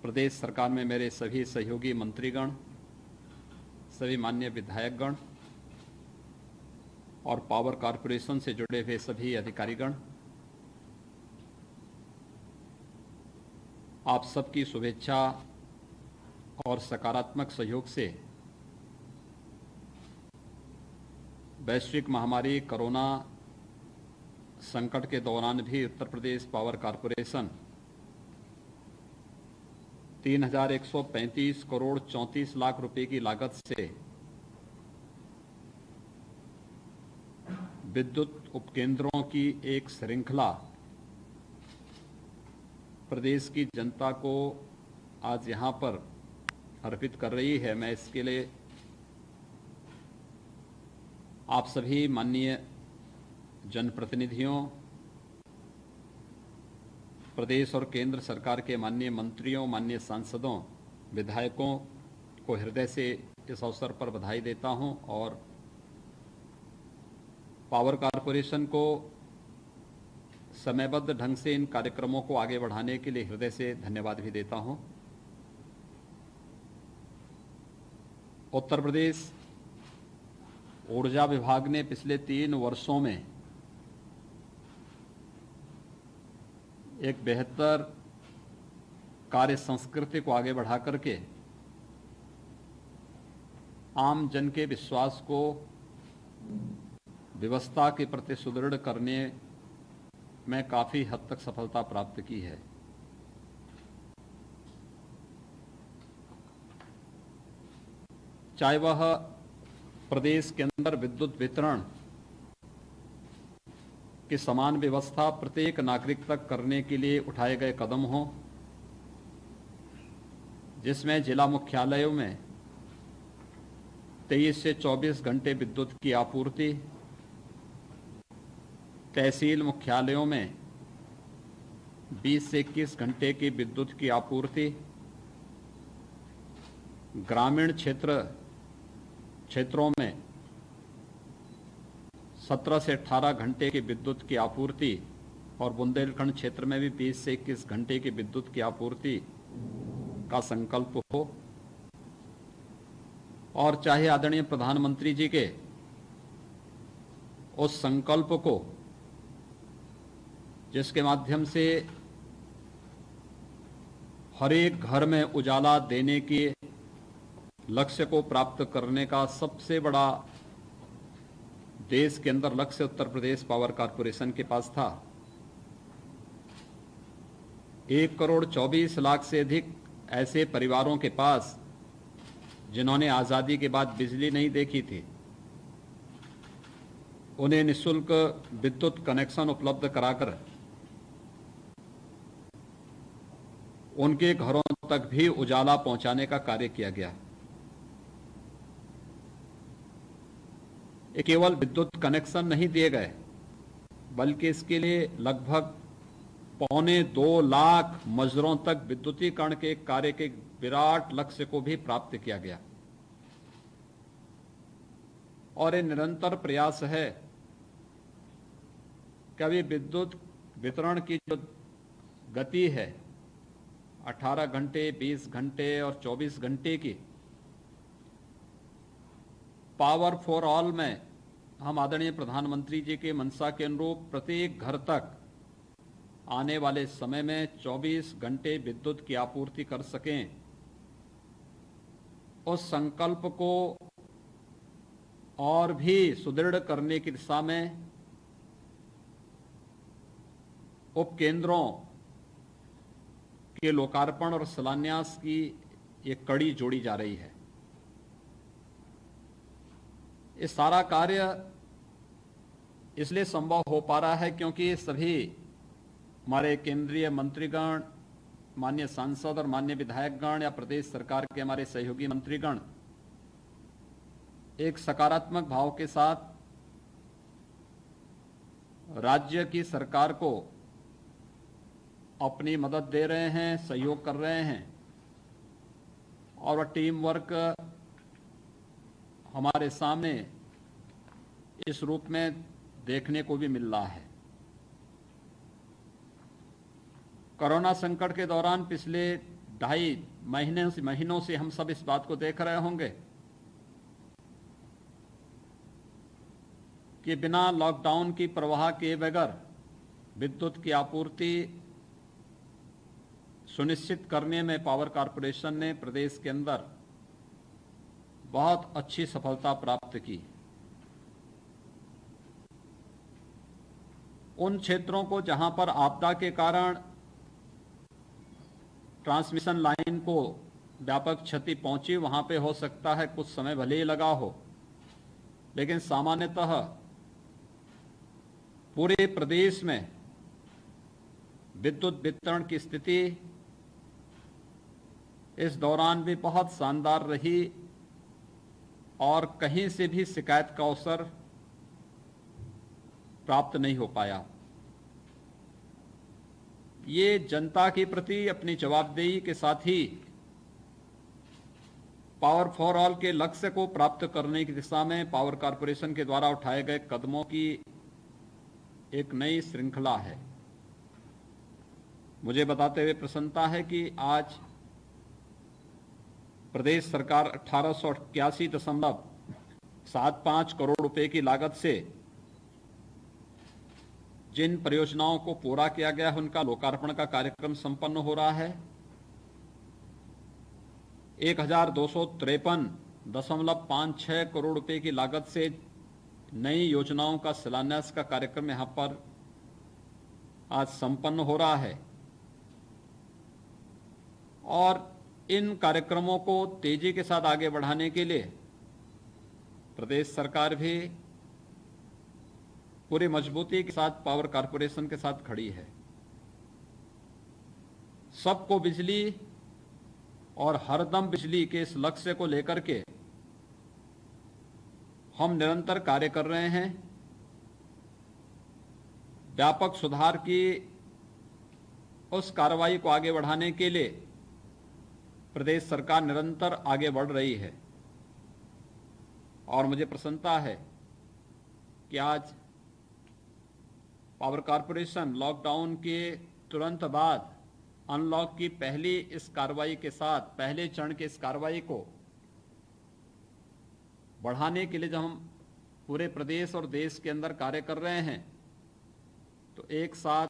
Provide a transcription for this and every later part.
प्रदेश सरकार में मेरे सभी सहयोगी मंत्रीगण, सभी माननीय विधायकगण और पावर कॉरपोरेशन से जुड़े हुए सभी अधिकारीगण, आप सबकी शुभेच्छा और सकारात्मक सहयोग से वैश्विक महामारी कोरोना संकट के दौरान भी उत्तर प्रदेश पावर कॉरपोरेशन 3,135 करोड़ 34 लाख रुपए की लागत से विद्युत उपकेंद्रों की एक श्रृंखला प्रदेश की जनता को आज यहां पर अर्पित कर रही है। मैं इसके लिए आप सभी माननीय जनप्रतिनिधियों, प्रदेश और केंद्र सरकार के माननीय मंत्रियों, माननीय सांसदों, विधायकों को हृदय से इस अवसर पर बधाई देता हूं और पावर कॉरपोरेशन को समयबद्ध ढंग से इन कार्यक्रमों को आगे बढ़ाने के लिए हृदय से धन्यवाद भी देता हूं। उत्तर प्रदेश ऊर्जा विभाग ने पिछले 3 वर्षों में एक बेहतर कार्य संस्कृति को आगे बढ़ा करके आम जन के विश्वास को व्यवस्था के प्रति सुदृढ़ करने में काफी हद तक सफलता प्राप्त की है। चाहे वह प्रदेश के अंदर विद्युत वितरण की समान व्यवस्था प्रत्येक नागरिक तक करने के लिए उठाए गए कदम हों, जिसमें जिला मुख्यालयों में 23 से 24 घंटे विद्युत की आपूर्ति, तहसील मुख्यालयों में 20 से 21 घंटे की विद्युत की आपूर्ति, ग्रामीण क्षेत्रों में 17 से 18 घंटे की विद्युत की आपूर्ति और बुंदेलखंड क्षेत्र में भी 20 से 21 घंटे की विद्युत की आपूर्ति का संकल्प हो। और चाहे आदरणीय प्रधानमंत्री जी के उस संकल्प को, जिसके माध्यम से हर एक घर में उजाला देने के लक्ष्य को प्राप्त करने का सबसे बड़ा देश के अंदर लक्ष्य उत्तर प्रदेश पावर कॉरपोरेशन के पास था। 1 करोड़ 24 लाख से अधिक ऐसे परिवारों के पास जिन्होंने आजादी के बाद बिजली नहीं देखी थी, उन्हें निःशुल्क विद्युत कनेक्शन उपलब्ध कराकर उनके घरों तक भी उजाला पहुंचाने का कार्य किया गया। ये केवल विद्युत कनेक्शन नहीं दिए गए, बल्कि इसके लिए लगभग 1.25 लाख मजदूरों तक विद्युतीकरण के कार्य के विराट लक्ष्य को भी प्राप्त किया गया। और ये निरंतर प्रयास है कि अभी विद्युत वितरण की जो गति है 18 घंटे, 20 घंटे और 24 घंटे की, पावर फॉर ऑल में हम आदरणीय प्रधानमंत्री जी के मंशा के अनुरूप प्रत्येक घर तक आने वाले समय में 24 घंटे विद्युत की आपूर्ति कर सकें। उस संकल्प को और भी सुदृढ़ करने की दिशा में उपकेंद्रों के लोकार्पण और शिलान्यास की एक कड़ी जोड़ी जा रही है। ये सारा कार्य इसलिए संभव हो पा रहा है क्योंकि सभी हमारे केंद्रीय मंत्रीगण, माननीय सांसद और माननीय विधायकगण या प्रदेश सरकार के हमारे सहयोगी मंत्रीगण एक सकारात्मक भाव के साथ राज्य की सरकार को अपनी मदद दे रहे हैं, सहयोग कर रहे हैं और वह टीम वर्क हमारे सामने इस रूप में देखने को भी मिल रहा है। कोरोना संकट के दौरान पिछले ढाई महीनों से हम सब इस बात को देख रहे होंगे कि बिना लॉकडाउन की परवाह किए बगैर विद्युत की आपूर्ति सुनिश्चित करने में पावर कॉरपोरेशन ने प्रदेश के अंदर बहुत अच्छी सफलता प्राप्त की। उन क्षेत्रों को जहां पर आपदा के कारण ट्रांसमिशन लाइन को व्यापक क्षति पहुंची, वहां पे हो सकता है कुछ समय भले ही लगा हो, लेकिन सामान्यतः पूरे प्रदेश में विद्युत वितरण की स्थिति इस दौरान भी बहुत शानदार रही और कहीं से भी शिकायत का अवसर प्राप्त नहीं हो पाया। ये जनता के प्रति अपनी जवाबदेही के साथ ही पावर फॉर ऑल के लक्ष्य को प्राप्त करने की दिशा में पावर कॉरपोरेशन के द्वारा उठाए गए कदमों की एक नई श्रृंखला है। मुझे बताते हुए प्रसन्नता है कि आज प्रदेश सरकार 1881.75 करोड़ रुपए की लागत से जिन परियोजनाओं को पूरा किया गया है उनका लोकार्पण का कार्यक्रम संपन्न हो रहा है। 1253.56 करोड़ रुपए की लागत से नई योजनाओं का शिलान्यास का कार्यक्रम यहां पर आज संपन्न हो रहा है और इन कार्यक्रमों को तेजी के साथ आगे बढ़ाने के लिए प्रदेश सरकार भी पूरी मजबूती के साथ पावर कॉरपोरेशन के साथ खड़ी है। सबको बिजली और हरदम बिजली के इस लक्ष्य को लेकर के हम निरंतर कार्य कर रहे हैं। व्यापक सुधार की उस कार्रवाई को आगे बढ़ाने के लिए प्रदेश सरकार निरंतर आगे बढ़ रही है और मुझे प्रसन्नता है कि आज पावर कॉरपोरेशन लॉकडाउन के तुरंत बाद अनलॉक की पहले चरण के इस कार्रवाई को बढ़ाने के लिए जब हम पूरे प्रदेश और देश के अंदर कार्य कर रहे हैं तो एक साथ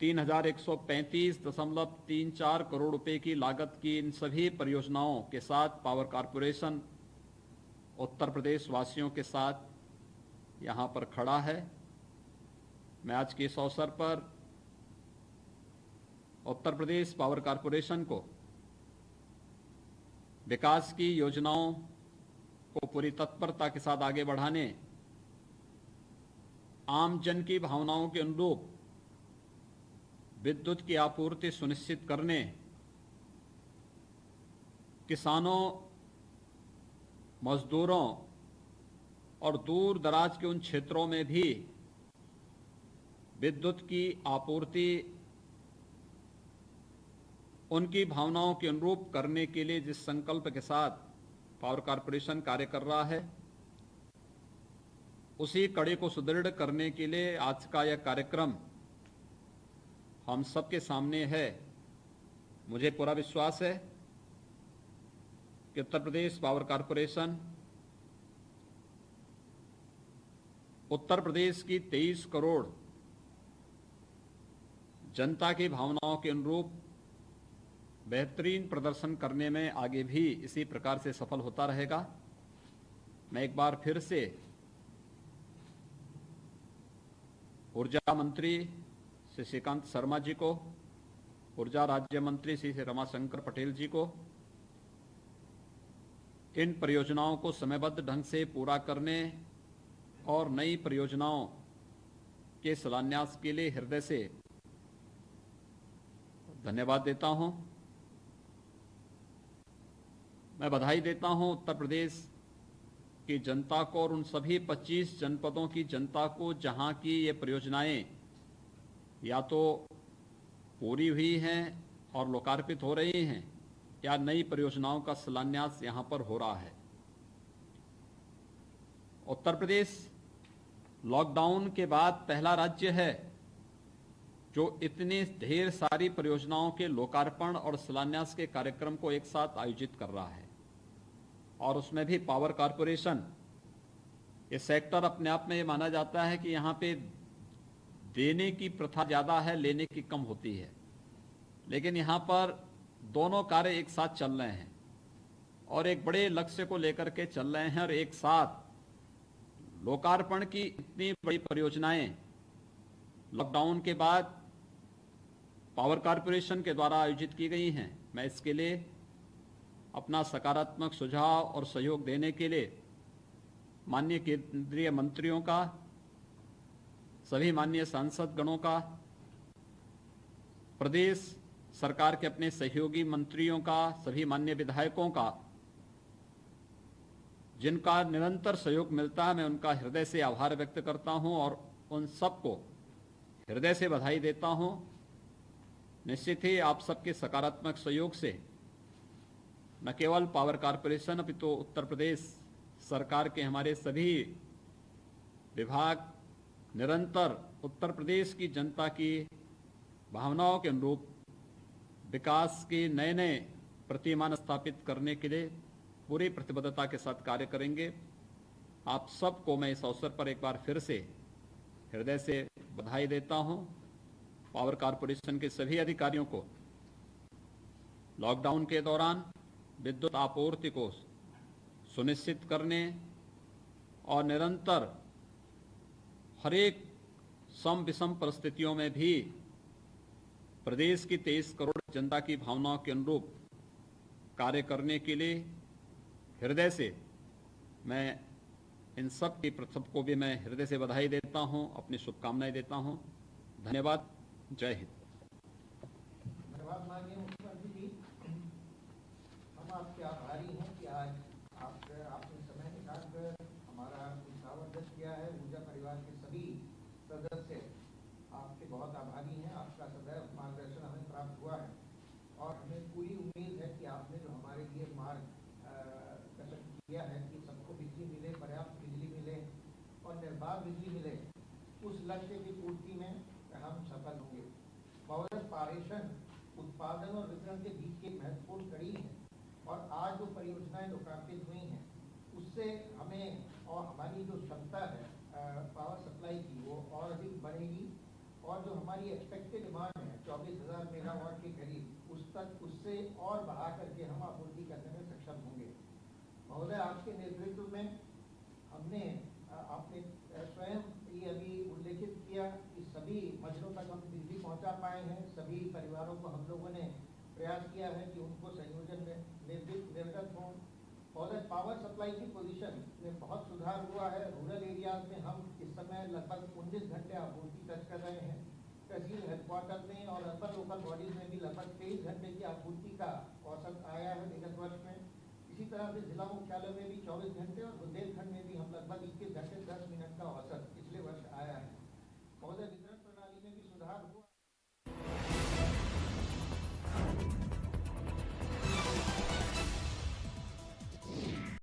3135.34 करोड़ रुपए की लागत की इन सभी परियोजनाओं के साथ पावर कॉरपोरेशन उत्तर प्रदेश वासियों के साथ यहां पर खड़ा है। मैं आज के इस अवसर पर उत्तर प्रदेश पावर कॉरपोरेशन को विकास की योजनाओं को पूरी तत्परता के साथ आगे बढ़ाने, आम जन की भावनाओं के अनुरूप विद्युत की आपूर्ति सुनिश्चित करने, किसानों, मजदूरों और दूर दराज के उन क्षेत्रों में भी विद्युत की आपूर्ति उनकी भावनाओं के अनुरूप करने के लिए जिस संकल्प के साथ पावर कॉरपोरेशन कार्य कर रहा है, उसी कड़ी को सुदृढ़ करने के लिए आज का यह कार्यक्रम हम सबके सामने है। मुझे पूरा विश्वास है कि उत्तर प्रदेश पावर कॉरपोरेशन उत्तर प्रदेश की 23 करोड़ जनता की भावनाओं के अनुरूप बेहतरीन प्रदर्शन करने में आगे भी इसी प्रकार से सफल होता रहेगा। मैं एक बार फिर से ऊर्जा मंत्री श्री श्रीकांत शर्मा जी को, ऊर्जा राज्य मंत्री श्री रमाशंकर पटेल जी को इन परियोजनाओं को समयबद्ध ढंग से पूरा करने और नई परियोजनाओं के शिलान्यास के लिए हृदय से धन्यवाद देता हूं। मैं बधाई देता हूं उत्तर प्रदेश की जनता को और उन सभी 25 जनपदों की जनता को जहां की ये परियोजनाएं या तो पूरी हुई हैं और लोकार्पित हो रही हैं या नई परियोजनाओं का शिलान्यास यहां पर हो रहा है। उत्तर प्रदेश लॉकडाउन के बाद पहला राज्य है जो इतनी ढेर सारी परियोजनाओं के लोकार्पण और शिलान्यास के कार्यक्रम को एक साथ आयोजित कर रहा है, और उसमें भी पावर कॉरपोरेशन, ये सेक्टर अपने आप में ये माना जाता है कि यहाँ पे देने की प्रथा ज़्यादा है, लेने की कम होती है, लेकिन यहाँ पर दोनों कार्य एक साथ चल रहे हैं और एक बड़े लक्ष्य को लेकर के चल रहे हैं। और एक साथ लोकार्पण की इतनी बड़ी परियोजनाएं लॉकडाउन के बाद पावर कॉरपोरेशन के द्वारा आयोजित की गई हैं। मैं इसके लिए अपना सकारात्मक सुझाव और सहयोग देने के लिए माननीय केंद्रीय मंत्रियों का, सभी माननीय सांसद गणों का, प्रदेश सरकार के अपने सहयोगी मंत्रियों का, सभी माननीय विधायकों का, जिनका निरंतर सहयोग मिलता है, मैं उनका हृदय से आभार व्यक्त करता हूं और उन सबको हृदय से बधाई देता हूं। निश्चित ही आप सबके सकारात्मक सहयोग से न केवल पावर कॉरपोरेशन अपितु उत्तर प्रदेश सरकार के हमारे सभी विभाग निरंतर उत्तर प्रदेश की जनता की भावनाओं के अनुरूप विकास के नए नए प्रतिमान स्थापित करने के लिए पूरी प्रतिबद्धता के साथ कार्य करेंगे। आप सबको मैं इस अवसर पर एक बार फिर से हृदय से बधाई देता हूं। पावर कॉरपोरेशन के सभी अधिकारियों को लॉकडाउन के दौरान विद्युत आपूर्ति को सुनिश्चित करने और निरंतर हर एक सम विषम परिस्थितियों में भी प्रदेश की 23 करोड़ जनता की भावनाओं के अनुरूप कार्य करने के लिए हृदय से मैं इन सब की प्रथम को भी मैं हृदय से बधाई देता हूं, अपनी शुभकामनाएं देता हूं। धन्यवाद। जय हिंद। धन्यवाद माननीय मुख्यमंत्री जी, हम आपके आभारी हैं कि आज आपने समय निकाल हमारा उत्साहवर्धन किया है। ऊर्जा परिवार के सभी सदस्य आपके बहुत आभारी हैं। आपका सदैव मार्गदर्शन हमें प्राप्त हुआ है और हमें पूरी उम्मीद है कि आपने जो हमारे लिए मार्ग गठन किया है कि सबको बिजली मिले, पर्याप्त बिजली मिले और निर्बाध बिजली मिले, उस लक्ष्य की पूर्ति में हम सफल होंगे। पावर पारेषण उत्पादन और वितरण के बीच की महत्वपूर्ण कड़ी है और आज जो परियोजनाएं लोकार्पित हुई हैं उससे हमें और हमारी जो क्षमता है पावर सप्लाई की वो और अधिक बढ़ेगी और जो हमारी एक्सपेक्टेड डिमांड है 24,000 मेगावाट के करीब, उससे और बढ़ा करके हम आपूर्ति करने में सक्षम होंगे। महोदय, आपके नेतृत्व में आपने स्वयं ये अभी उल्लेखित किया कि सभी मंजिलों तक हम बिजली पहुंचा पाए हैं। सभी परिवारों को हम लोगों ने प्रयास किया है कि उनको संयोजन में निर्गत हों। और पावर सप्लाई की पोजीशन में बहुत सुधार हुआ है। रूरल एरियाज में हम इस समय लगभग 19 घंटे आपूर्ति टच कर रहे हैं। तहसील हेडक्वार्टर में और अर्बन लोकल बॉडीज में भी लगभग 23 घंटे की आपूर्ति का औसत आया है विगत वर्ष में। इसी तरह से जिला मुख्यालय में भी 24 घंटे और बुंदेलखंड में भी हम लगभग 21 घंटे